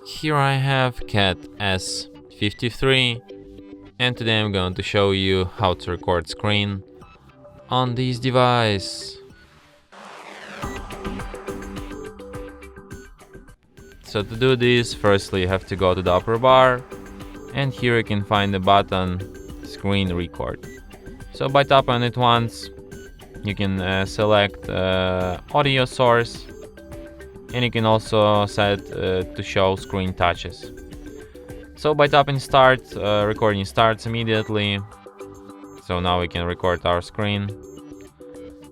Here I have CAT S53, and today I'm going to show you how to record screen on this device. So to do this, firstly you have to go to the upper bar, and here you can find the button Screen Record. So by tapping on it once, you can select audio source, and you can also set to show screen touches. So by tapping start, recording starts immediately. So now we can record our screen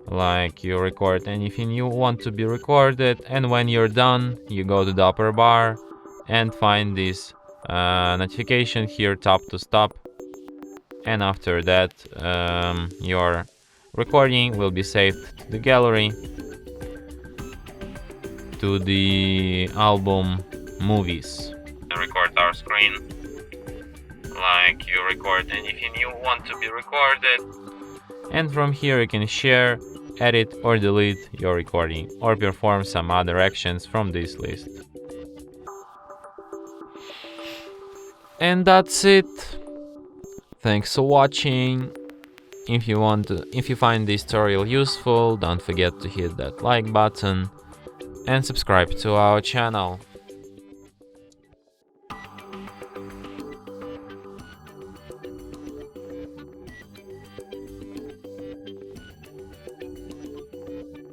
like you record anything you want to be recorded, and when you're done you go to the upper bar and find this notification here, tap to stop, and after that your recording will be saved to the gallery, to the album Movies. Record our screen like you record anything you want to be recorded, and from here you can share, edit or delete your recording, or perform some other actions from this list. And that's it. Thanks for watching. If you find this tutorial useful, don't forget to hit that like button and subscribe to our channel.